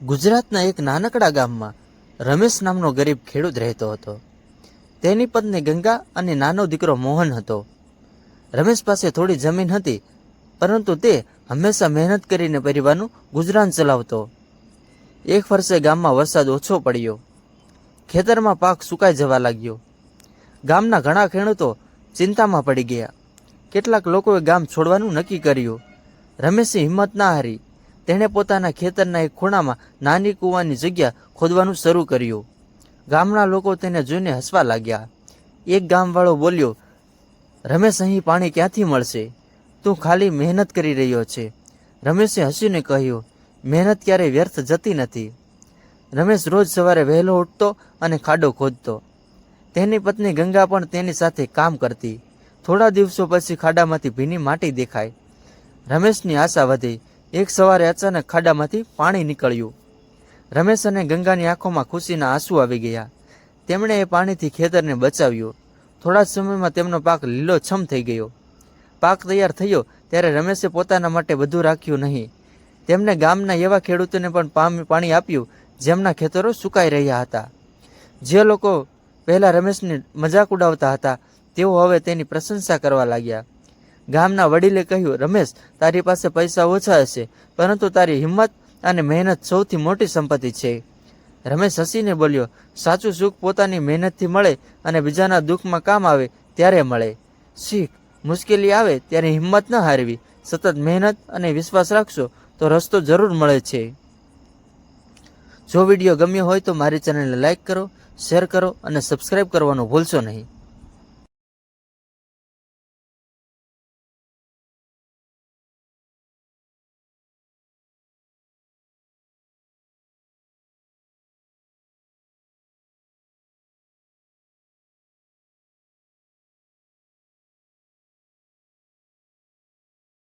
ગુજરાતના એક નાનકડા ગામમાં રમેશ નામનો ગરીબ ખેડૂત રહેતો હતો. તેની પત્ની ગંગા અને નાનો દીકરો મોહન હતો. રમેશ પાસે થોડી જમીન હતી, પરંતુ તે હંમેશા મહેનત કરીને પરિવારનું ગુજરાન ચલાવતો. એક વર્ષે ગામમાં વરસાદ ઓછો પડ્યો. ખેતરમાં પાક સુકાઈ જવા લાગ્યો. ગામના ઘણા ખેડૂતો ચિંતામાં પડી ગયા. કેટલાક લોકોએ ગામ છોડવાનું નક્કી કર્યું. રમેશે હિંમત ના હારી. તેણે પોતાના ખેતરના એક ખૂણામાં નાની કૂવાની જગ્યા ખોદવાનું શરૂ કર્યું. ગામના લોકો તેને જોઈને હસવા લાગ્યા. એક ગામવાળો બોલ્યો, રમેશ, અહીં પાણી ક્યાંથી મળશે? તું ખાલી મહેનત કરી રહ્યો છે. રમેશે હસીને કહ્યું, મહેનત ક્યારેય વ્યર્થ જતી નથી. રમેશ રોજ સવારે વહેલો ઉઠતો અને ખાડો ખોદતો. તેની પત્ની ગંગા પણ તેની સાથે કામ કરતી. થોડા દિવસો પછી ખાડામાંથી ભીની માટી દેખાય. રમેશની આશા વધી. એક સવારે અચાનક ખાડામાંથી પાણી નીકળ્યું. રમેશ અને ગંગાની આંખોમાં ખુશીના આંસુ આવી ગયા. તેમણે એ પાણીથી ખેતરને બચાવ્યું. થોડા સમયમાં તેમનો પાક લીલોછમ થઈ ગયો. પાક તૈયાર થયો ત્યારે રમેશે પોતાના માટે બધું રાખ્યું નહીં. તેમણે ગામના એવા ખેડૂતોને પણ પાણી આપ્યું જેમના ખેતરો સુકાઈ રહ્યા હતા. જે લોકો પહેલા રમેશની મજાક ઉડાવતા હતા, તેઓ હવે તેની પ્રશંસા કરવા લાગ્યા. ગામના વડીલે કહ્યું, રમેશ, તારી પાસે પૈસા ઓછા હશે, પરંતુ તારી હિંમત અને મહેનત સૌથી મોટી સંપત્તિ છે. રમેશ હસીને બોલ્યો, સાચું સુખ પોતાની મહેનતથી મળે અને બીજાના દુઃખમાં કામ આવે ત્યારે મળે. શીખ, મુશ્કેલી આવે ત્યારે હિંમત ન હારવી. સતત મહેનત અને વિશ્વાસ રાખશો તો રસ્તો જરૂર મળે છે. જો વિડીયો ગમ્યો હોય તો મારી ચેનલને લાઈક કરો, શેર કરો અને સબસ્ક્રાઈબ કરવાનું ભૂલશો નહીં.